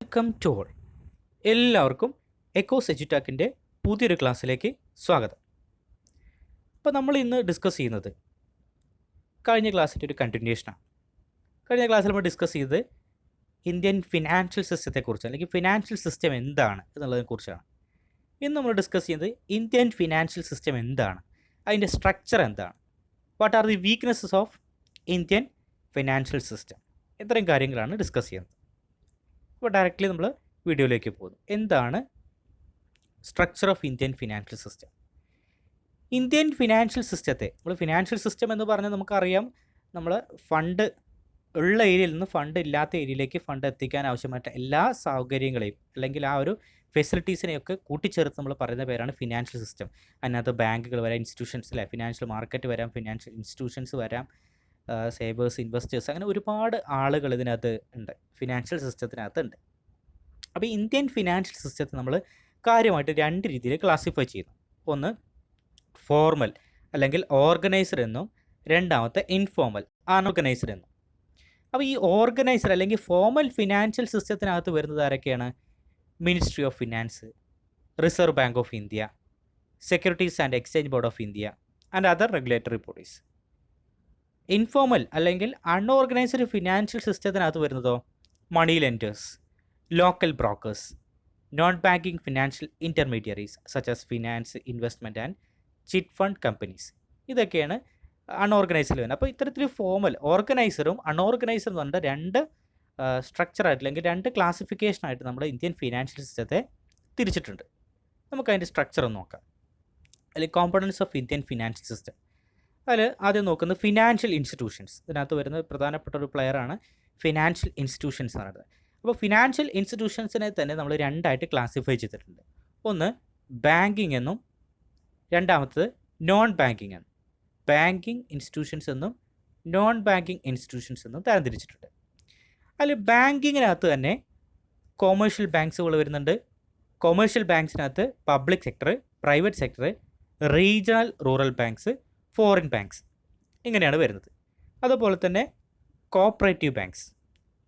Welcome to all. എല്ലാവർക്കും Echoes എജ്യൂടാക്കിൻ്റെ പുതിയൊരു ക്ലാസ്സിലേക്ക് സ്വാഗതം. അപ്പോൾ നമ്മൾ ഇന്ന് ഡിസ്കസ് ചെയ്യുന്നത് കഴിഞ്ഞ ക്ലാസ്സിൻ്റെ ഒരു കണ്ടിന്യൂഷനാണ്. കഴിഞ്ഞ ക്ലാസ്സിൽ നമ്മൾ ഡിസ്കസ് ചെയ്തത് ഇന്ത്യൻ ഫിനാൻഷ്യൽ സിസ്റ്റത്തെക്കുറിച്ച്, അല്ലെങ്കിൽ ഫിനാൻഷ്യൽ സിസ്റ്റം എന്താണ് എന്നുള്ളതിനെക്കുറിച്ചാണ്. ഇന്ന് നമ്മൾ ഡിസ്കസ് ചെയ്യുന്നത് ഇന്ത്യൻ ഫിനാൻഷ്യൽ സിസ്റ്റം എന്താണ്, അതിൻ്റെ സ്ട്രക്ചർ എന്താണ്, what are the weaknesses of Indian financial system, ഇത്രയും കാര്യങ്ങളാണ് ഡിസ്കസ് ചെയ്യുന്നത്. അപ്പോൾ ഡയറക്റ്റ്ലി നമ്മൾ വീഡിയോയിലേക്ക് പോകുന്നു. എന്താണ് structure of Indian financial system? Indian financial സിസ്റ്റത്തെ നമ്മൾ ഫിനാൻഷ്യൽ സിസ്റ്റം എന്ന് പറഞ്ഞാൽ നമുക്കറിയാം, നമ്മൾ ഫണ്ട് ഉള്ള ഏരിയയിൽ നിന്ന് ഫണ്ട് ഇല്ലാത്ത ഏരിയയിലേക്ക് ഫണ്ട് എത്തിക്കാൻ ആവശ്യമായിട്ട് എല്ലാ സൗകര്യങ്ങളെയും അല്ലെങ്കിൽ ആ ഒരു ഫെസിലിറ്റീസിനെയൊക്കെ കൂട്ടിച്ചേർത്ത് നമ്മൾ പറയുന്ന പേരാണ് ഫിനാൻഷ്യൽ സിസ്റ്റം. അതിനകത്ത് ബാങ്കുകൾ വരാം, ഇൻസ്റ്റിറ്റ്യൂഷൻസ് അല്ലേ, ഫിനാൻഷ്യൽ മാർക്കറ്റ് വരാം, ഫിനാൻഷ്യൽ ഇൻസ്റ്റിറ്റ്യൂഷൻസ് വരാം, സേവേഴ്സ്, ഇൻവെസ്റ്റേഴ്സ്, അങ്ങനെ ഒരുപാട് ആളുകൾ ഇതിനകത്ത് ഉണ്ട്, ഫിനാൻഷ്യൽ സിസ്റ്റത്തിനകത്ത് ഉണ്ട്. അപ്പോൾ ഇന്ത്യൻ ഫിനാൻഷ്യൽ സിസ്റ്റത്തെ നമ്മൾ കാര്യമായിട്ട് രണ്ട് രീതിയിൽ ക്ലാസിഫൈ ചെയ്യുന്നു. ഒന്ന് ഫോർമൽ അല്ലെങ്കിൽ ഓർഗനൈസ്ഡ് എന്നും, രണ്ടാമത്തെ ഇൻഫോർമൽ അൺഓർഗനൈസ്ഡ് എന്നും. അപ്പോൾ ഈ ഓർഗനൈസ്ഡ് അല്ലെങ്കിൽ ഫോർമൽ ഫിനാൻഷ്യൽ സിസ്റ്റത്തിനകത്ത് വരുന്നത് ആരൊക്കെയാണ്? Ministry of finance, reserve bank of India, securities and exchange board of India and other regulatory bodies. Informal അല്ലെങ്കിൽ അൺഓർഗനൈസ്ഡ് ഫിനാൻഷ്യൽ സിസ്റ്റത്തിനകത്ത് വരുന്നതോ money lenders, local brokers, non banking financial intermediaries such as finance, investment and chit fund companies. ഇതൊക്കെയാണ് അൺഓർഗനൈസ്ഡിൽ വരുന്നത്. അപ്പോൾ ഇത്തരത്തിൽ formal, ഓർഗനൈസറും അൺഓർഗനൈസറും എന്ന് പറഞ്ഞാൽ രണ്ട് സ്ട്രക്ചറായിട്ട് അല്ലെങ്കിൽ രണ്ട് ക്ലാസിഫിക്കേഷനായിട്ട് നമ്മൾ ഇന്ത്യൻ ഫിനാൻഷ്യൽ സിസ്റ്റത്തെ തിരിച്ചിട്ടുണ്ട്. നമുക്കതിൻ്റെ സ്ട്രക്ചർ ഒന്ന് നോക്കാം, അല്ലെങ്കിൽ components of Indian financial system. അതിൽ ആദ്യം നോക്കുന്നത് ഫിനാൻഷ്യൽ ഇൻസ്റ്റിറ്റ്യൂഷൻസ്. ഇതിനകത്ത് വരുന്ന പ്രധാനപ്പെട്ട ഒരു പ്ലെയറാണ് ഫിനാൻഷ്യൽ ഇൻസ്റ്റിറ്റ്യൂഷൻസ് എന്ന് പറയുന്നത്. അപ്പോൾ ഫിനാൻഷ്യൽ ഇൻസ്റ്റിറ്റ്യൂഷൻസിനെ തന്നെ നമ്മൾ രണ്ടായിട്ട് ക്ലാസിഫൈ ചെയ്തിട്ടുണ്ട്. ഒന്ന് ബാങ്കിങ് എന്നും, രണ്ടാമത്തത് നോൺ ബാങ്കിങ് എന്നും. ബാങ്കിങ് ഇൻസ്റ്റിറ്റ്യൂഷൻസ് എന്നും നോൺ ബാങ്കിങ് ഇൻസ്റ്റിറ്റ്യൂഷൻസ് എന്നും തരംതിരിച്ചിട്ടുണ്ട്. അതിൽ ബാങ്കിങ്ങിനകത്ത് തന്നെ കൊമേഴ്ഷ്യൽ ബാങ്ക്സുകൾ വരുന്നുണ്ട്. കൊമേഴ്ഷ്യൽ ബാങ്ക്സിനകത്ത് public sector, private sector, regional rural banks, foreign banks, ഇങ്ങനെയാണ് വരുന്നത്. അതുപോലെ തന്നെ കോപ്പറേറ്റീവ് ബാങ്ക്സ്.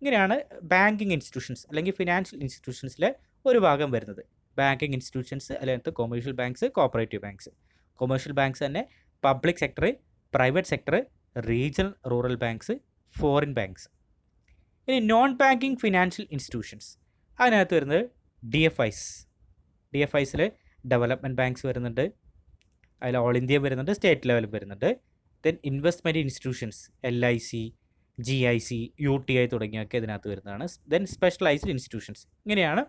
ഇങ്ങനെയാണ് ബാങ്കിങ് ഇൻസ്റ്റിറ്റ്യൂഷൻസ് അല്ലെങ്കിൽ ഫിനാൻഷ്യൽ ഇൻസ്റ്റിറ്റ്യൂഷൻസിലെ ഒരു ഭാഗം വരുന്നത്. ബാങ്കിങ് ഇൻസ്റ്റിറ്റ്യൂഷൻസ് അല്ലെങ്കിൽ commercial banks, cooperative banks. Commercial banks തന്നെ public sector, private sector, regional rural banks, foreign banks. ഇനി നോൺ ബാങ്കിങ് ഫിനാൻഷ്യൽ ഇൻസ്റ്റിറ്റ്യൂഷൻസ്, അതിനകത്ത് വരുന്നത് ഡി എഫ് ഐസ്. ഡി എഫ് ഐസിൽ ഡെവലപ്മെൻറ്റ് ബാങ്ക്സ് വരുന്നുണ്ട്, അതിൽ ഓൾ ഇന്ത്യ വരുന്നുണ്ട്, സ്റ്റേറ്റ് ലെവലും വരുന്നുണ്ട്. Then investment institutions, LIC, GIC, UTI തുടങ്ങിയൊക്കെ ഇതിനകത്ത് വരുന്നതാണ്. Then specialised institutions. ഇങ്ങനെയാണ്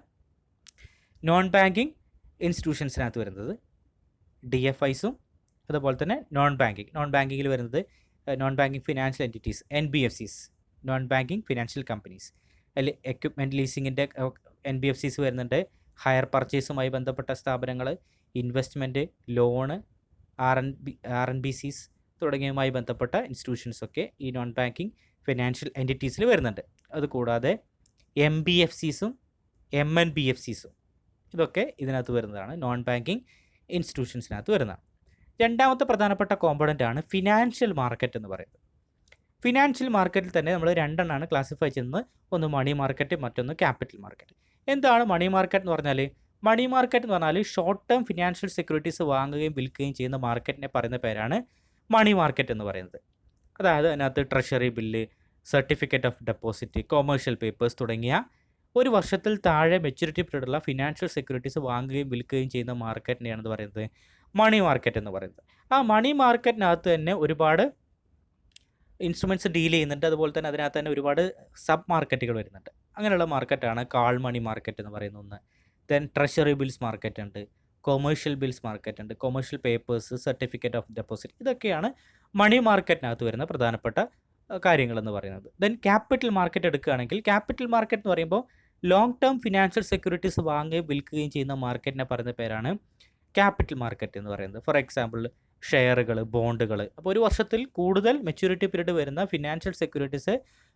നോൺ ബാങ്കിങ് ഇൻസ്റ്റിറ്റ്യൂഷൻസിനകത്ത് വരുന്നത്. DFIസും അതുപോലെ തന്നെ നോൺ ബാങ്കിങ്ങിൽ വരുന്നത് non banking financial entities, NBFCs, non banking financial companies. അതിൽ എക്വിപ്മെൻറ്റ് ലീസിങ്ങിൻ്റെ NBFCs വരുന്നുണ്ട്, ഹയർ പർച്ചേസുമായി ബന്ധപ്പെട്ട സ്ഥാപനങ്ങൾ, ഇൻവെസ്റ്റ്മെൻറ്റ്, ലോണ്, RNBCs തുടങ്ങിയവുമായി ബന്ധപ്പെട്ട ഇൻസ്റ്റിറ്റ്യൂഷൻസൊക്കെ ഈ നോൺ ബാങ്കിങ് ഫിനാൻഷ്യൽ എൻറ്റിറ്റീസിൽ വരുന്നുണ്ട്. അതുകൂടാതെ MBFCസും MNBFCസും ഇതൊക്കെ ഇതിനകത്ത് വരുന്നതാണ്, നോൺ ബാങ്കിങ് ഇൻസ്റ്റിറ്റ്യൂഷൻസിനകത്ത് വരുന്നതാണ്. രണ്ടാമത്തെ പ്രധാനപ്പെട്ട കോമ്പണൻ്റ് ആണ് ഫിനാൻഷ്യൽ മാർക്കറ്റ് എന്ന് പറയുന്നത്. ഫിനാൻഷ്യൽ മാർക്കറ്റിൽ തന്നെ നമ്മൾ രണ്ടെണ്ണമാണ് ക്ലാസിഫൈ ചെയ്യുന്നത്. ഒന്ന് മണി മാർക്കറ്റ്, മറ്റൊന്ന് ക്യാപിറ്റൽ മാർക്കറ്റ്. എന്താണ് മണി മാർക്കറ്റ് എന്ന് പറഞ്ഞാൽ? മണി മാർക്കറ്റ് എന്ന് പറഞ്ഞാൽ ഷോർട്ട് ടേം ഫിനാൻഷ്യൽ സെക്യൂരിറ്റീസ് വാങ്ങുകയും വിൽക്കുകയും ചെയ്യുന്ന മാർക്കറ്റിനെ പറയുന്ന പേരാണ് മണി മാർക്കറ്റ് എന്ന് പറയുന്നത്. അതായത് അതിനകത്ത് treasury bill, certificate of deposit, commercial papers തുടങ്ങിയ ഒരു വർഷത്തിൽ താഴെ മെച്യൂരിറ്റി പീരീഡുള്ള ഫിനാൻഷ്യൽ സെക്യൂരിറ്റീസ് വാങ്ങുകയും വിൽക്കുകയും ചെയ്യുന്ന മാർക്കറ്റിനെയാണ് പറയുന്നത് മണി മാർക്കറ്റ് എന്ന് പറയുന്നത്. ആ മണി മാർക്കറ്റിനകത്ത് തന്നെ ഒരുപാട് ഇൻസ്ട്രുമെൻറ്റ്സ് ഡീൽ ചെയ്യുന്നുണ്ട്. അതുപോലെ തന്നെ അതിനകത്ത് തന്നെ ഒരുപാട് സബ് മാർക്കറ്റുകൾ വരുന്നുണ്ട്. അങ്ങനെയുള്ള മാർക്കറ്റാണ് കാൾ മണി മാർക്കറ്റ് എന്ന് പറയുന്ന ഒന്ന്. ദെൻ ട്രഷറി ബിൽസ് മാർക്കറ്റ് ഉണ്ട്, കൊമേഴ്ഷ്യൽ ബിൽസ് മാർക്കറ്റ് ഉണ്ട്, commercial papers, certificate of deposit. ഇതൊക്കെയാണ് മണി മാർക്കറ്റിനകത്ത് വരുന്ന പ്രധാനപ്പെട്ട കാര്യങ്ങളെന്ന് പറയുന്നത്. ദെൻ ക്യാപിറ്റൽ മാർക്കറ്റ് എടുക്കുകയാണെങ്കിൽ, ക്യാപിറ്റൽ മാർക്കറ്റ് എന്ന് പറയുമ്പോൾ ലോങ് ടേം ഫിനാൻഷ്യൽ സെക്യൂരിറ്റീസ് വാങ്ങുകയും വിൽക്കുകയും ചെയ്യുന്ന മാർക്കറ്റിനെ പറയുന്ന പേരാണ് ക്യാപിറ്റൽ മാർക്കറ്റ് എന്ന് പറയുന്നത്. ഫോർ എക്സാമ്പിൾ ഷെയറുകൾ, ബോണ്ടുകൾ. അപ്പോൾ ഒരു വർഷത്തിൽ കൂടുതൽ മെച്യൂരിറ്റി പീരീഡ് വരുന്ന ഫിനാൻഷ്യൽ സെക്യൂരിറ്റീസ്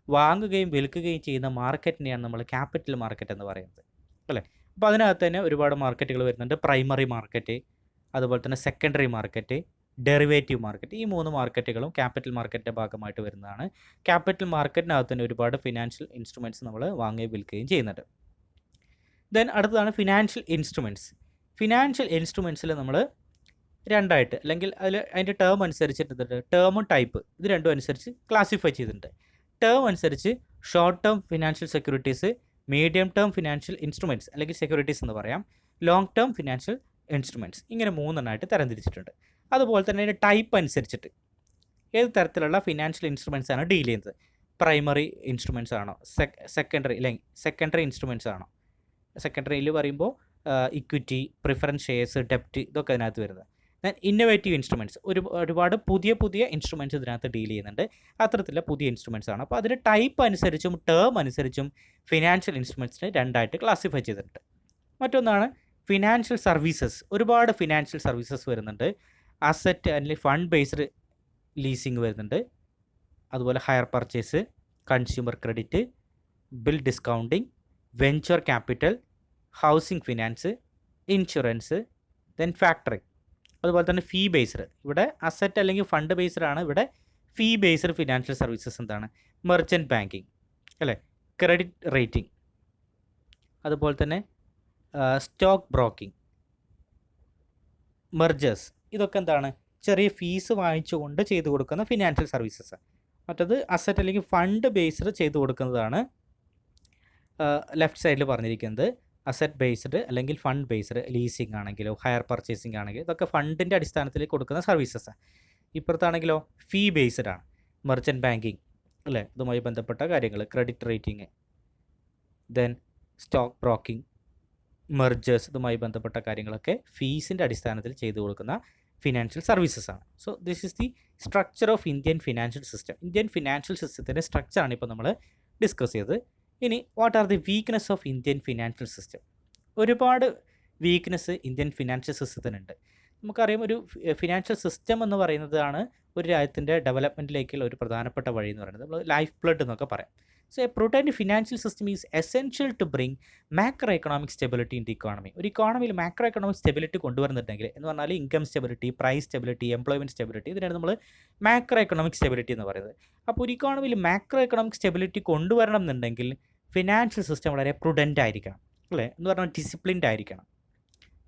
വാങ്ങുകയും വിൽക്കുകയും ചെയ്യുന്ന മാർക്കറ്റിനെയാണ് നമ്മൾ ക്യാപിറ്റൽ മാർക്കറ്റ് എന്ന് പറയുന്നത്, അല്ലേ? അപ്പോൾ അതിനകത്ത് തന്നെ ഒരുപാട് മാർക്കറ്റുകൾ വരുന്നുണ്ട്. പ്രൈമറി മാർക്കറ്റ്, അതുപോലെ തന്നെ സെക്കൻഡറി മാർക്കറ്റ്, ഡെറിവേറ്റീവ് മാർക്കറ്റ്. ഈ 3 മാർക്കറ്റുകളും ക്യാപിറ്റൽ മാർക്കറ്റിൻ്റെ ഭാഗമായിട്ട് വരുന്നതാണ്. ക്യാപിറ്റൽ മാർക്കറ്റിനകത്ത് തന്നെ ഒരുപാട് ഫിനാൻഷ്യൽ ഇൻസ്ട്രുമെൻറ്റ്സ് നമ്മൾ വാങ്ങുകയും വിൽക്കുകയും ചെയ്യുന്നുണ്ട്. ദെൻ അടുത്തതാണ് ഫിനാൻഷ്യൽ ഇൻസ്ട്രുമെൻറ്റ്സ്. ഫിനാൻഷ്യൽ ഇൻസ്ട്രുമെൻറ്റ്സിൽ നമ്മൾ രണ്ടായിട്ട്, അല്ലെങ്കിൽ അതിൻ്റെ ടേം അനുസരിച്ചിട്ടുണ്ട്, ടേമും ടൈപ്പ് ഇത് രണ്ടും അനുസരിച്ച് ക്ലാസിഫൈ ചെയ്തിട്ടുണ്ട്. ടേം അനുസരിച്ച് short term financial securities, medium term financial instruments അല്ലെങ്കിൽ സെക്യൂരിറ്റീസ് എന്ന് പറയാം, ലോങ് ടേം ഫിനാൻഷ്യൽ ഇൻസ്ട്രുമെൻറ്റ്സ്, ഇങ്ങനെ മൂന്നെണ്ണമായിട്ട് തരംതിരിച്ചിട്ടുണ്ട്. അതുപോലെ തന്നെ അതിൻ്റെ ടൈപ്പ് അനുസരിച്ചിട്ട് ഏത് തരത്തിലുള്ള ഫിനാൻഷ്യൽ ഇൻസ്ട്രുമെൻറ്റ്സ് ആണ് ഡീൽ ചെയ്യുന്നത്, പ്രൈമറി ഇൻസ്ട്രുമെൻറ്റ്സ് ആണോ, സെക്കൻഡറി ഇൻസ്ട്രുമെൻറ്റ്സ് ആണോ. സെക്കൻഡറിയിൽ പറയുമ്പോൾ ഇക്വിറ്റി, പ്രിഫറൻസ് ഷെയർസ്, ഡെപ്റ്റ്, ഇതൊക്കെ അതിനകത്ത് വരുന്നത്. ദെൻ ഇന്നോവേറ്റീവ് ഇൻസ്ട്രുമെൻറ്റ്സ്, ഒരുപാട് പുതിയ ഇൻസ്ട്രുമെൻറ്റ്സ് ഇതിനകത്ത് ഡീൽ ചെയ്യുന്നുണ്ട്. അത്തരത്തിലുള്ള പുതിയ ഇൻസ്ട്രുമെൻറ്റ്സ് ആണ്. അപ്പോൾ അതിൻ്റെ ടൈപ്പ് അനുസരിച്ചും ടേം അനുസരിച്ചും ഫിനാൻഷ്യൽ ഇൻസ്ട്രുമെൻറ്റ്സിനെ രണ്ടായിട്ട് ക്ലാസിഫൈ ചെയ്തിട്ടുണ്ട്. മറ്റൊന്നാണ് ഫിനാൻഷ്യൽ സർവീസസ്. ഒരുപാട് ഫിനാൻഷ്യൽ സർവീസസ് വരുന്നുണ്ട്. അസറ്റ് അല്ലെങ്കിൽ ഫണ്ട് ബേസ്ഡ് ലീസിങ് വരുന്നുണ്ട്. അതുപോലെ higher purchase, consumer credit, bill discounting, venture capital, housing finance, insurance, then factoring. അതുപോലെ തന്നെ ഫീ ബേസ്ഡ്, ഇവിടെ അസറ്റ് അല്ലെങ്കിൽ ഫണ്ട് ബേസ്ഡ് ആണ്. ഇവിടെ ഫീ ബേസ്ഡ് ഫിനാൻഷ്യൽ സർവീസസ് എന്താണ്, മെർച്ചൻറ്റ് ബാങ്കിങ് അല്ലേ, ക്രെഡിറ്റ് റേറ്റിംഗ്, അതുപോലെ തന്നെ സ്റ്റോക്ക് ബ്രോക്കിംഗ്, മെർജേഴ്സ്, ഇതൊക്കെ എന്താണ്, ചെറിയ ഫീസ് വാങ്ങിച്ചുകൊണ്ട് ചെയ്തു കൊടുക്കുന്ന ഫിനാൻഷ്യൽ സർവീസസ്. മറ്റത് അസറ്റ് അല്ലെങ്കിൽ ഫണ്ട് ബേസ്ഡ് ചെയ്തു കൊടുക്കുന്നതാണ് ലെഫ്റ്റ് സൈഡിൽ പറഞ്ഞിരിക്കുന്നത്. അസറ്റ് ബേസ്ഡ് അല്ലെങ്കിൽ ഫണ്ട് ബേസ്ഡ് ലീസിങ് ആണെങ്കിലോ ഹയർ പർച്ചേസിംഗ് ആണെങ്കിലോ ഇതൊക്കെ ഫണ്ടിൻ്റെ അടിസ്ഥാനത്തിൽ കൊടുക്കുന്ന സർവീസസ്. ഇപ്പുറത്താണെങ്കിലോ ഫീ ബേസ്ഡ് ആണ്, മെർച്ചൻറ്റ് ബാങ്കിങ് അല്ലേ, ഇതുമായി ബന്ധപ്പെട്ട കാര്യങ്ങൾ, credit rating, then stock broking, mergers, ഇതുമായി ബന്ധപ്പെട്ട കാര്യങ്ങളൊക്കെ ഫീസിൻ്റെ അടിസ്ഥാനത്തിൽ ചെയ്തു കൊടുക്കുന്ന ഫിനാൻഷ്യൽ സർവീസസ് ആണ്. So this is the structure of Indian financial system. Indian financial സിസ്റ്റത്തിൻ്റെ സ്ട്രക്ചറാണ് ഇപ്പോൾ നമ്മൾ ഡിസ്കസ് ചെയ്തത്. ഇനി what are the weakness of Indian financial system? ഒരുപാട് വീക്ക്നെസ് ഇന്ത്യൻ ഫിനാൻഷ്യൽ സിസ്റ്റത്തിനുണ്ട്. നമുക്കറിയാം, ഒരു ഫിനാൻഷ്യൽ സിസ്റ്റം എന്ന് പറയുന്നതാണ് ഒരു രാജ്യത്തിൻ്റെ ഡെവലപ്മെൻറ്റിലേക്കുള്ള ഒരു പ്രധാനപ്പെട്ട വഴി എന്ന് പറയുന്നത്. നമ്മൾ ലൈഫ് ബ്ലഡ് എന്നൊക്കെ പറയാം. So a prudent financial system is essential to bring macro economic stability in the economy. ഒരു ഇക്കോണമിയിൽ മാക്രോ എക്കണോമിക് സ്റ്റെബിലിറ്റി കൊണ്ടുവരുന്നുണ്ടെങ്കിൽ എന്ന് പറഞ്ഞാൽ income stability, price stability, employment stability, ഇതിനാണ് നമ്മൾ മാക്രോ എക്കണോമിക് സ്റ്റെബിലിറ്റി എന്ന് പറയുന്നത്. അപ്പോൾ ഒരു ഇക്കോണമിയിൽ മാക്രോ എക്കണോമിക് സ്റ്റെബിലിറ്റി കൊണ്ടുവരണം എന്നുണ്ടെങ്കിൽ ഫിനാൻഷ്യൽ സിസ്റ്റം വളരെ പ്രൊഡൻ്റ് ആയിരിക്കണം അല്ലേ, എന്ന് പറഞ്ഞാൽ ഡിസിപ്ലിൻഡ് ആയിരിക്കണം,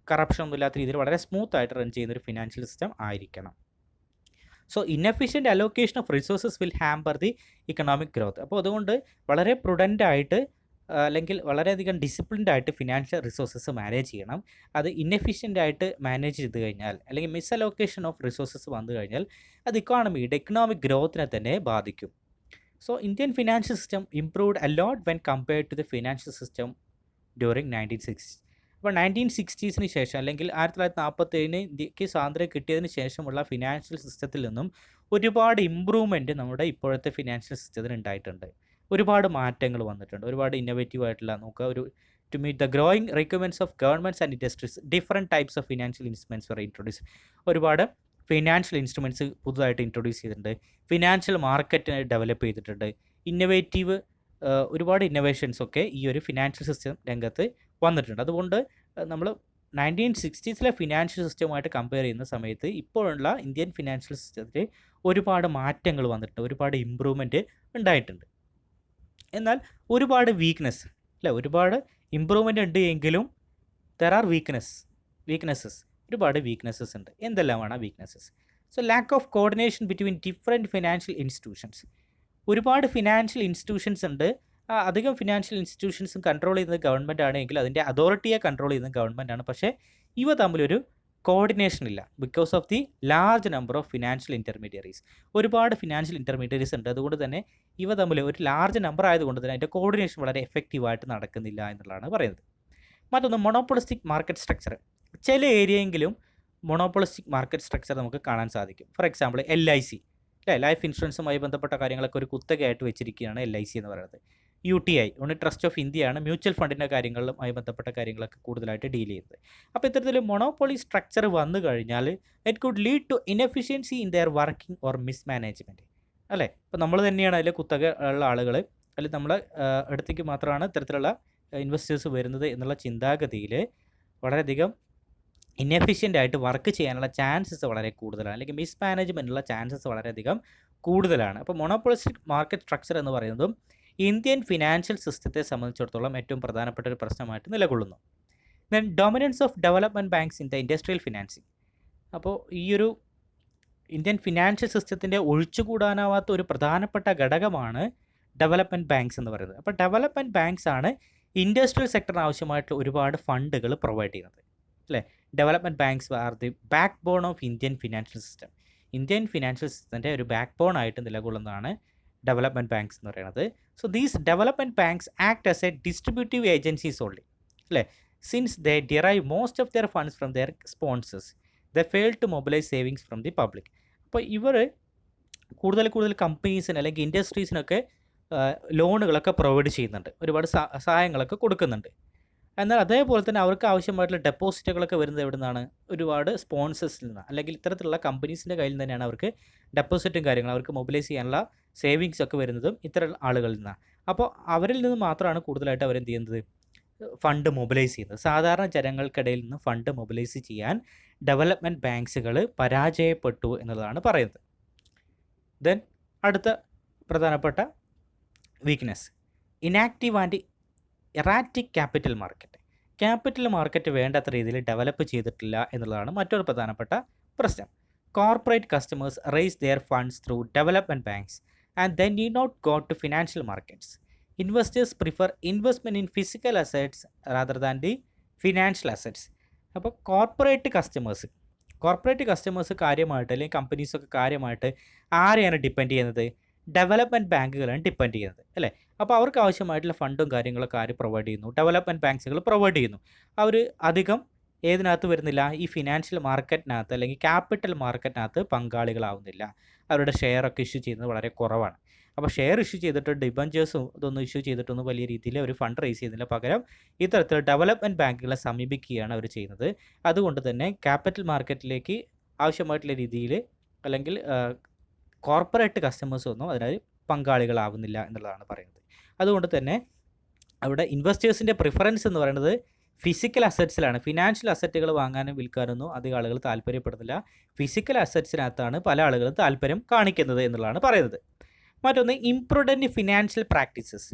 കറപ്ഷൻ ഒന്നും ഇല്ലാത്ത രീതിയിൽ വളരെ സ്മൂത്ത് ആയിട്ട് റൺ ചെയ്യുന്ന ഒരു ഫിനാൻഷ്യൽ സിസ്റ്റം ആയിരിക്കണം. So inefficient allocation of resources will hamper the economic growth. അപ്പോൾ അതുകൊണ്ട് വളരെ പ്രൊഡൻ്റ് ആയിട്ട് അല്ലെങ്കിൽ വളരെയധികം ഡിസിപ്ലിൻഡ് ആയിട്ട് ഫിനാൻഷ്യൽ റിസോഴ്സസ് മാനേജ് ചെയ്യണം. അത് ഇൻഎഫിഷ്യൻ്റ് ആയിട്ട് മാനേജ് ചെയ്ത് കഴിഞ്ഞാൽ അല്ലെങ്കിൽ മിസ് അലോക്കേഷൻ ഓഫ് റിസോഴ്സസ് വന്നു കഴിഞ്ഞാൽ അത് ഇക്കോണമിയുടെ എക്കണോമിക് ഗ്രോത്തിനെ തന്നെ ബാധിക്കും. So Indian financial system improved a lot when compared to the financial system during 1960s. അപ്പോൾ 1960s ശേഷം അല്ലെങ്കിൽ 1947 ഇന്ത്യക്ക് സ്വാതന്ത്ര്യം കിട്ടിയതിന് ശേഷമുള്ള ഫിനാൻഷ്യൽ സിസ്റ്റത്തിൽ നിന്നും ഒരുപാട് ഇമ്പ്രൂവ്മെൻറ്റ് നമ്മുടെ ഇപ്പോഴത്തെ ഫിനാൻഷ്യൽ സിസ്റ്റത്തിന് ഉണ്ടായിട്ടുണ്ട്. ഒരുപാട് മാറ്റങ്ങൾ വന്നിട്ടുണ്ട്. ഒരുപാട് ഇന്നോവേറ്റീവ് ആയിട്ടുള്ള ഒരു to meet the growing requirements of governments and industries different types of financial instruments വരെ ഇൻട്രൊഡ്യൂസ്. ഒരുപാട് ഫിനാൻഷ്യൽ ഇൻസ്ട്രുമെൻറ്റ്സ് പുതുതായിട്ട് ഇൻട്രൊഡ്യൂസ് ചെയ്തിട്ടുണ്ട്. ഫിനാൻഷ്യൽ മാർക്കറ്റ് ഡെവലപ്പ് ചെയ്തിട്ടുണ്ട്. ഇന്നോവേറ്റീവ് ഒരുപാട് ഇന്നോവേഷൻസ് ഒക്കെ ഈ ഒരു ഫിനാൻഷ്യൽ സിസ്റ്റം രംഗത്ത് വന്നിട്ടുണ്ട്. അതുകൊണ്ട് നമ്മൾ 1960s ഫിനാൻഷ്യൽ സിസ്റ്റവുമായിട്ട് കമ്പയർ ചെയ്യുന്ന സമയത്ത് ഇപ്പോഴുള്ള ഇന്ത്യൻ ഫിനാൻഷ്യൽ സിസ്റ്റത്തിൽ ഒരുപാട് മാറ്റങ്ങൾ വന്നിട്ടുണ്ട്, ഒരുപാട് ഇമ്പ്രൂവ്മെൻറ്റ് ഉണ്ടായിട്ടുണ്ട്. എന്നാൽ ഒരുപാട് വീക്ക്നെസ് അല്ലേ, ഒരുപാട് ഇമ്പ്രൂവ്മെൻ്റ് ഉണ്ട് എങ്കിലും ദർ ആർ വീക്ക്നെസ്സസ്, ഒരുപാട് വീക്ക്നെസ്സസ് ഉണ്ട്. എന്തെല്ലാമാണ് ആ weaknesses? So lack of coordination between different financial institutions. ഒരുപാട് ഫിനാൻഷ്യൽ ഇൻസ്റ്റിറ്റ്യൂഷൻസ് ഉണ്ട്. അധികം ഫിനാൻഷ്യൽ ഇൻസ്റ്റിറ്റ്യൂഷൻസും കൺട്രോൾ ചെയ്യുന്നത് ഗവൺമെൻറ് ആണെങ്കിൽ അതിൻ്റെ അതോറിറ്റിയെ കൺട്രോൾ ചെയ്യുന്നത് ഗവൺമെൻറ് ആണ്. പക്ഷേ ഇവ തമ്മിലൊരു കോർഡിനേഷൻ ഇല്ല because of the large number of financial intermediaries. ഒരുപാട് ഫിനാൻഷ്യൽ ഇൻ്റർമീഡിയറീസ് ഉണ്ട്. അതുകൊണ്ട് തന്നെ ഇവ തമ്മിൽ ഒരു ലാർജ് നമ്പർ ആയതുകൊണ്ട് തന്നെ അതിൻ്റെ കോർഡിനേഷൻ വളരെ എഫക്റ്റീവായിട്ട് നടക്കുന്നില്ല എന്നുള്ളതാണ് പറയുന്നത്. മറ്റൊന്ന് മൊണോപ്പൊളിസ്റ്റിക് മാർക്കറ്റ് സ്ട്രക്ചർ. ചില ഏരിയയെങ്കിലും മൊണോപ്പൊളിസ്റ്റിക് മാർക്കറ്റ് സ്ട്രക്ചർ നമുക്ക് കാണാൻ സാധിക്കും. ഫോർ എക്സാമ്പിൾ LIC അല്ലേ, ലൈഫ് ഇൻഷുറൻസുമായി ബന്ധപ്പെട്ട കാര്യങ്ങളൊക്കെ ഒരു കുത്തകയായിട്ട് വെച്ചിരിക്കുകയാണ് LIC എന്ന് പറയുന്നത്. UTI യൂണിറ്റ് ട്രസ്റ്റ് ഓഫ് ഇന്ത്യയാണ് മ്യൂച്വൽ ഫണ്ടിൻ്റെ കാര്യങ്ങളുമായി ബന്ധപ്പെട്ട കാര്യങ്ങളൊക്കെ കൂടുതലായിട്ട് ഡീൽ ചെയ്യുന്നത്. അപ്പോൾ ഇത്തരത്തിൽ മൊണോപ്പൊളി സ്ട്രക്ചർ വന്നു കഴിഞ്ഞാൽ it could lead to inefficiency in their working or mismanagement അല്ലേ. ഇപ്പോൾ നമ്മൾ തന്നെയാണ് അതിൽ കുത്തക ഉള്ള ആളുകൾ, അല്ലെങ്കിൽ നമ്മളെ അടുത്തേക്ക് മാത്രമാണ് ഇത്തരത്തിലുള്ള ഇൻവെസ്റ്റേഴ്സ് വരുന്നത് എന്നുള്ള ചിന്താഗതിയിൽ വളരെയധികം ഇൻഎഫിഷ്യൻ്റ് ആയിട്ട് വർക്ക് ചെയ്യാനുള്ള ചാൻസസ് വളരെ കൂടുതലാണ്, അല്ലെങ്കിൽ മിസ്മാനേജ്മെൻറ്റുള്ള ചാൻസസ് വളരെയധികം കൂടുതലാണ്. അപ്പോൾ മൊണോപ്പൊളിസ്റ്റിക് മാർക്കറ്റ് സ്ട്രക്ചർ എന്ന് പറയുന്നതും ഇന്ത്യൻ ഫിനാൻഷ്യൽ സിസ്റ്റത്തെ സംബന്ധിച്ചിടത്തോളം ഏറ്റവും പ്രധാനപ്പെട്ട ഒരു പ്രശ്നമായിട്ട് നിലകൊള്ളുന്നു. Then dominance of development banks in the industrial financing. അപ്പോൾ ഈ ഒരു ഇന്ത്യൻ ഫിനാൻഷ്യൽ സിസ്റ്റത്തിൻ്റെ ഒഴിച്ചുകൂടാനാവാത്ത ഒരു പ്രധാനപ്പെട്ട ഘടകമാണ് ഡെവലപ്മെൻറ്റ് ബാങ്ക്സ് എന്ന് പറയുന്നത്. അപ്പോൾ ഡെവലപ്മെൻറ്റ് ബാങ്ക്സ് ആണ് ഇൻഡസ്ട്രിയൽ സെക്ടറിന് ആവശ്യമായിട്ടുള്ള ഒരുപാട് ഫണ്ടുകൾ പ്രൊവൈഡ് ചെയ്യുന്നത്, അല്ലേ? Development banks are the backbone of Indian financial system. Indian financial സിസ്റ്റത്തിൻ്റെ ഒരു ബാക്ക് ബോൺ ആയിട്ട് നിലകൊള്ളുന്നതാണ് ഡെവലപ്മെൻറ്റ് ബാങ്ക്സ് എന്ന് പറയുന്നത്. So these development banks act as a distributive agencies only, അല്ലേ? Since they derive most of their funds from their sponsors, they fail to mobilise savings from the public. അപ്പോൾ ഇവർ കൂടുതൽ കമ്പനീസിന് അല്ലെങ്കിൽ ഇൻഡസ്ട്രീസിനൊക്കെ ലോണുകളൊക്കെ provide ചെയ്യുന്നുണ്ട്, ഒരുപാട് സഹായങ്ങളൊക്കെ കൊടുക്കുന്നുണ്ട്. എന്നാൽ അതേപോലെ തന്നെ അവർക്ക് ആവശ്യമായിട്ടുള്ള ഡെപ്പോസിറ്റുകളൊക്കെ വരുന്നത് എവിടെ നിന്നാണ്? ഒരുപാട് സ്പോൺസേഴ്സിൽ നിന്നാണ്, അല്ലെങ്കിൽ ഇത്തരത്തിലുള്ള കമ്പനീസിൻ്റെ കയ്യിൽ തന്നെയാണ് അവർക്ക് ഡെപ്പോസിറ്റും കാര്യങ്ങളും അവർക്ക് മൊബിലൈസ് ചെയ്യാനുള്ള സേവിങ്സ് ഒക്കെ വരുന്നതും ഇത്തരം ആളുകളിൽ നിന്നാണ്. അപ്പോൾ അവരിൽ നിന്ന് മാത്രമാണ് കൂടുതലായിട്ട് അവരെന്ത് ചെയ്യുന്നത്? ഫണ്ട് മൊബിലൈസ് ചെയ്യുന്നത്. സാധാരണ ജനങ്ങൾക്കിടയിൽ നിന്ന് ഫണ്ട് മൊബിലൈസ് ചെയ്യാൻ ഡെവലപ്മെൻറ്റ് ബാങ്ക്സുകൾ പരാജയപ്പെട്ടു എന്നുള്ളതാണ് പറയുന്നത്. ദെൻ അടുത്ത പ്രധാനപ്പെട്ട weakness, inactive and erratic capital market. Capital market വേണ്ടത്ര രീതിയിൽ ഡെവലപ്പ് ചെയ്തിട്ടില്ല എന്നുള്ളതാണ് മറ്റൊരു പ്രധാനപ്പെട്ട പ്രശ്നം. Corporate customers raise their funds through development banks and then need not go to financial markets. Investors prefer investment in physical assets rather than the financial assets. അപ്പോൾ corporate customers കാര്യമായിട്ട്, അല്ലെങ്കിൽ കമ്പനീസൊക്കെ കാര്യമായിട്ട് ആരെയാണ് ഡിപ്പെൻഡ് ചെയ്യുന്നത്? ഡെവലപ്മെൻറ്റ് ബാങ്കുകളാണ് ഡിപ്പെൻഡ് ചെയ്യുന്നത്, അല്ലേ? അപ്പോൾ അവർക്ക് ആവശ്യമായിട്ടുള്ള ഫണ്ടും കാര്യങ്ങളൊക്കെ ആര് പ്രൊവൈഡ് ചെയ്യുന്നു? ഡെവലപ്മെൻറ്റ് ബാങ്ക്സുകൾ പ്രൊവൈഡ് ചെയ്യുന്നു. അവർ അധികം ഏതിനകത്ത് വരുന്നില്ല? ഈ ഫിനാൻഷ്യൽ മാർക്കറ്റിനകത്ത് അല്ലെങ്കിൽ ക്യാപിറ്റൽ മാർക്കറ്റിനകത്ത് പങ്കാളികളാവുന്നില്ല. അവരുടെ ഷെയറൊക്കെ ഇഷ്യൂ ചെയ്യുന്നത് വളരെ കുറവാണ്. അപ്പോൾ ഷെയർ ഇഷ്യൂ ചെയ്തിട്ട് ഡിബഞ്ചേഴ്സും ഇതൊന്നും ഇഷ്യൂ ചെയ്തിട്ടൊന്നും വലിയ രീതിയിൽ ഒരു ഫണ്ട് റേസ് ചെയ്യുന്നില്ല. പകരം ഇത്തരത്തിൽ ഡെവലപ്മെൻറ്റ് ബാങ്കുകളെ സമീപിക്കുകയാണ് അവർ ചെയ്യുന്നത്. അതുകൊണ്ട് തന്നെ ക്യാപിറ്റൽ മാർക്കറ്റിലേക്ക് ആവശ്യമായിട്ടുള്ള രീതിയിൽ അല്ലെങ്കിൽ കോർപ്പറേറ്റ് കസ്റ്റമേഴ്സ് ഒന്നും അതിൽ പങ്കാളികളാവുന്നില്ല എന്നുള്ളതാണ് പറയുന്നത്. അതുകൊണ്ട് തന്നെ അവിടെ ഇൻവെസ്റ്റേഴ്സിൻ്റെ പ്രിഫറൻസ് എന്ന് പറയുന്നത് ഫിസിക്കൽ അസറ്റ്സിലാണ്. ഫിനാൻഷ്യൽ അസറ്റുകൾ വാങ്ങാനും വിൽക്കാനൊന്നും അധികം ആളുകൾ താല്പര്യപ്പെടുന്നില്ല. ഫിസിക്കൽ അസറ്റ്സിനകത്താണ് പല ആളുകളും താല്പര്യം കാണിക്കുന്നത് എന്നുള്ളതാണ് പറയുന്നത്. മറ്റൊന്ന് ഇംപ്രുഡൻറ്റ് ഫിനാൻഷ്യൽ പ്രാക്ടീസസ്.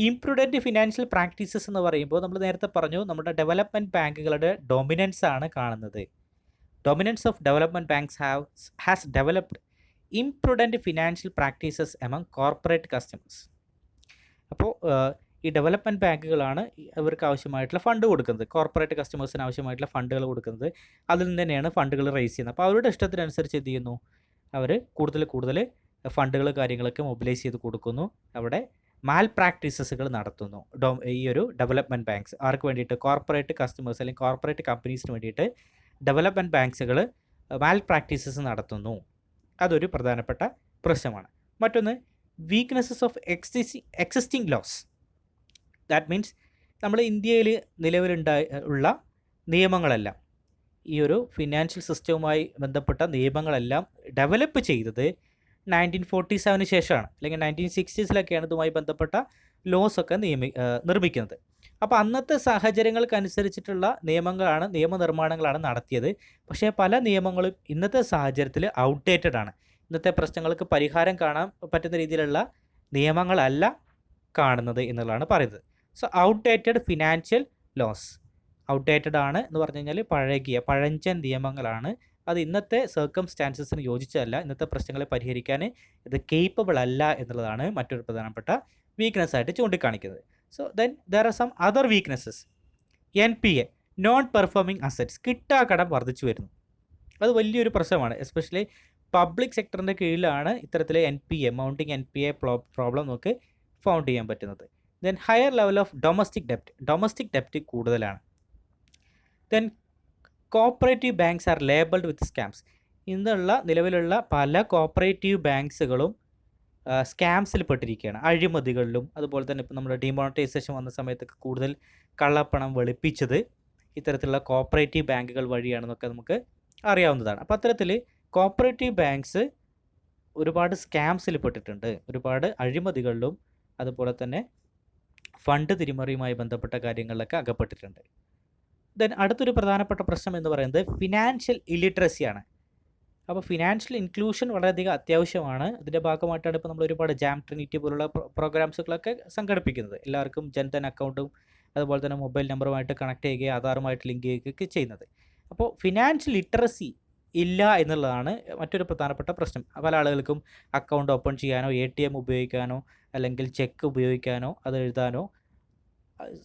ഇംപ്രുഡൻറ്റ് ഫിനാൻഷ്യൽ പ്രാക്ടീസസ് എന്ന് പറയുമ്പോൾ നമ്മൾ നേരത്തെ പറഞ്ഞു, നമ്മുടെ ഡെവലപ്മെൻറ്റ് ബാങ്കുകളുടെ ഡൊമിനൻസ് ആണ് കാണുന്നത്. Dominance of development banks has developed imprudent financial practices among corporate customers. അപ്പോൾ ഈ ഡെവലപ്മെൻറ്റ് ബാങ്കുകളാണ് അവർക്ക് ആവശ്യമായിട്ടുള്ള ഫണ്ട് കൊടുക്കുന്നത്, കോർപ്പറേറ്റ് കസ്റ്റമേഴ്സിന് ആവശ്യമായിട്ടുള്ള ഫണ്ടുകൾ കൊടുക്കുന്നത്. അതിൽ നിന്ന് തന്നെയാണ് ഫണ്ടുകൾ റേസ് ചെയ്യുന്നത്. അപ്പോൾ അവരുടെ ഇഷ്ടത്തിനനുസരിച്ച് എന്ത് ചെയ്യുന്നു? അവർ കൂടുതൽ ഫണ്ടുകൾ കാര്യങ്ങളൊക്കെ മൊബിലൈസ് ചെയ്ത് കൊടുക്കുന്നു. അവിടെ മാൽ പ്രാക്ടീസസുകൾ നടത്തുന്നു ഈ ഒരു ഡെവലപ്മെൻറ്റ് ബാങ്ക്സ്. ആർക്ക് വേണ്ടിയിട്ട്? കോർപ്പറേറ്റ് കസ്റ്റമേഴ്സ് അല്ലെങ്കിൽ കോർപ്പറേറ്റ് കമ്പനീസിന് വേണ്ടിയിട്ട് ഡെവലപ്മെൻറ്റ് ബാങ്ക്സുകൾ മാൽ പ്രാക്ടീസസ് നടത്തുന്നു. അതൊരു പ്രധാനപ്പെട്ട പ്രശ്നമാണ്. മറ്റൊന്ന് weaknesses of existing laws. That means നമ്മൾ ഇന്ത്യയിൽ ഉള്ള നിയമങ്ങളെല്ലാം, ഈ ഒരു ഫിനാൻഷ്യൽ സിസ്റ്റവുമായി ബന്ധപ്പെട്ട നിയമങ്ങളെല്ലാം ഡെവലപ്പ് ചെയ്തത് 1947 ശേഷമാണ്, അല്ലെങ്കിൽ 1960s ഇതുമായി ബന്ധപ്പെട്ട ലോസ് ഒക്കെ നിർമ്മിക്കുന്നത്. അപ്പോൾ അന്നത്തെ സാഹചര്യങ്ങൾക്കനുസരിച്ചിട്ടുള്ള നിയമനിർമ്മാണങ്ങളാണ് നടത്തിയത്. പക്ഷേ പല നിയമങ്ങളും ഇന്നത്തെ സാഹചര്യത്തിൽ ഔട്ട്ഡേറ്റഡ് ആണ്. ഇന്നത്തെ പ്രശ്നങ്ങൾക്ക് പരിഹാരം കാണാൻ പറ്റുന്ന രീതിയിലുള്ള നിയമങ്ങളല്ല കാണുന്നത് എന്നുള്ളതാണ് പറയുന്നത്. So outdated financial laws, outdated ആണ് എന്ന് പറഞ്ഞു കഴിഞ്ഞാൽ പഴഞ്ചൻ നിയമങ്ങളാണ്. അത് ഇന്നത്തെ സർക്കംസ്റ്റാൻസസിന് യോജിച്ചതല്ല, ഇന്നത്തെ പ്രശ്നങ്ങളെ പരിഹരിക്കാൻ ഇത് കേപ്പബിൾ അല്ല എന്നുള്ളതാണ് മറ്റൊരു പ്രധാനപ്പെട്ട വീക്ക്നെസ് ആയിട്ട് ചൂണ്ടിക്കാണിക്കുന്നത്. So then there are some other weaknesses. NPA, non performing assets, കിട്ടാക്കടം വർദ്ധിച്ചു വരുന്നു. അത് വലിയൊരു പ്രശ്നമാണ്. എസ്പെഷ്യലി പബ്ലിക് സെക്ടറിൻ്റെ കീഴിലാണ് ഇത്തരത്തിലെ മൗണ്ടിങ് NPA പ്രോബ്ലം നമുക്ക് ഫൗണ്ട് ചെയ്യാൻ പറ്റുന്നത്. Then higher level of domestic ഡെപ്റ്റ് കൂടുതലാണ്. Then cooperative banks are labelled with scams. നിലവിലുള്ള പല കോപ്പറേറ്റീവ് ബാങ്ക്സുകളും സ്കാംസിൽ പെട്ടിരിക്കുകയാണ്, അഴിമതികളിലും. അതുപോലെ തന്നെ ഇപ്പോൾ നമ്മുടെ ഡിമോണിറ്റൈസേഷൻ വന്ന സമയത്തൊക്കെ കൂടുതൽ കള്ളപ്പണം വെളുപ്പിച്ചത് ഇത്തരത്തിലുള്ള കോപ്പറേറ്റീവ് ബാങ്കുകൾ വഴിയാണെന്നൊക്കെ നമുക്ക് അറിയാവുന്നതാണ്. അപ്പോൾ അത്തരത്തിൽ കോപ്പറേറ്റീവ് ബാങ്ക്സ് ഒരുപാട് സ്കാംസിൽ പെട്ടിട്ടുണ്ട്, ഒരുപാട് അഴിമതികളിലും അതുപോലെ തന്നെ ഫണ്ട് തിരിമറിയുമായി ബന്ധപ്പെട്ട കാര്യങ്ങളിലൊക്കെ അകപ്പെട്ടിട്ടുണ്ട്. ദെൻ അടുത്തൊരു പ്രധാനപ്പെട്ട പ്രശ്നം എന്ന് പറയുന്നത് ഫിനാൻഷ്യൽ ഇല്ലിറ്ററസിയാണ്. അപ്പോൾ ഫിനാൻഷ്യൽ ഇൻക്ലൂഷൻ വളരെയധികം അത്യാവശ്യമാണ്. അതിൻ്റെ ഭാഗമായിട്ടാണ് ഇപ്പോൾ നമ്മൾ ഒരുപാട് ജാം ട്രിനിറ്റി പോലുള്ള പ്രോഗ്രാംസുകളൊക്കെ സംഘടിപ്പിക്കുന്നത്. എല്ലാവർക്കും ജൻധൻ അക്കൗണ്ടും അതുപോലെ തന്നെ മൊബൈൽ നമ്പറുമായിട്ട് കണക്ട് ചെയ്യുകയും ആധാറുമായിട്ട് ലിങ്ക് ചെയ്യുകയൊക്കെ ചെയ്യുന്നത്. അപ്പോൾ ഫിനാൻഷ്യൽ ലിറ്ററസി ഇല്ല എന്നുള്ളതാണ് മറ്റൊരു പ്രധാനപ്പെട്ട പ്രശ്നം. പല ആളുകൾക്കും അക്കൗണ്ട് ഓപ്പൺ ചെയ്യാനോ ATM ഉപയോഗിക്കാനോ അല്ലെങ്കിൽ ചെക്ക് ഉപയോഗിക്കാനോ അത് എഴുതാനോ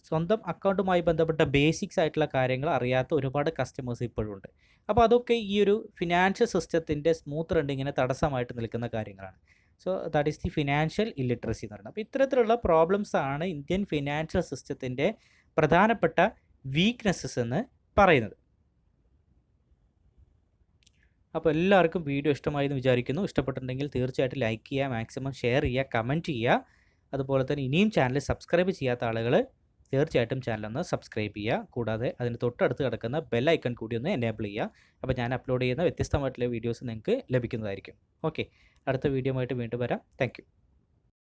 സ്വന്തം അക്കൗണ്ടുമായി ബന്ധപ്പെട്ട ബേസിക്സ് ആയിട്ടുള്ള കാര്യങ്ങൾ അറിയാത്ത ഒരുപാട് കസ്റ്റമേഴ്സ് ഇപ്പോഴും ഉണ്ട്. അപ്പോൾ അതൊക്കെ ഈ ഒരു ഫിനാൻഷ്യൽ സിസ്റ്റത്തിൻ്റെ സ്മൂത്ത് റണ്ണിങ്ങിന് തടസ്സമായിട്ട് നിൽക്കുന്ന കാര്യങ്ങളാണ്. So that is the financial illiteracy എന്ന് പറയുന്നത്. അപ്പോൾ ഇത്തരത്തിലുള്ള പ്രോബ്ലംസ് ആണ് ഇന്ത്യൻ ഫിനാൻഷ്യൽ സിസ്റ്റത്തിൻ്റെ പ്രധാനപ്പെട്ട വീക്ക്നെസ്സസ് എന്ന് പറയുന്നത്. അപ്പോൾ എല്ലാവർക്കും വീഡിയോ ഇഷ്ടമായി എന്ന് വിചാരിക്കുന്നു. ഇഷ്ടപ്പെട്ടിട്ടുണ്ടെങ്കിൽ തീർച്ചയായിട്ടും ലൈക്ക് ചെയ്യുക, മാക്സിമം ഷെയർ ചെയ്യുക, കമൻറ്റ് ചെയ്യുക. അതുപോലെ തന്നെ ഇനിയും ചാനൽ സബ്സ്ക്രൈബ് ചെയ്യാത്ത ആളുകൾ തീർച്ചയായിട്ടും ചാനലൊന്ന് സബ്സ്ക്രൈബ് ചെയ്യുക. കൂടാതെ അതിന് തൊട്ടടുത്ത് കിടക്കുന്ന ബെൽ ഐക്കൺ കൂടി ഒന്ന് എനേബിൾ ചെയ്യുക. അപ്പോൾ ഞാൻ അപ്ലോഡ് ചെയ്യുന്ന വ്യത്യസ്തമായിട്ടുള്ള വീഡിയോസ് നിങ്ങൾക്ക് ലഭിക്കുന്നതായിരിക്കും. ഓക്കെ, അടുത്ത വീഡിയോ ആയിട്ട് വീണ്ടും വരാം. Thank you.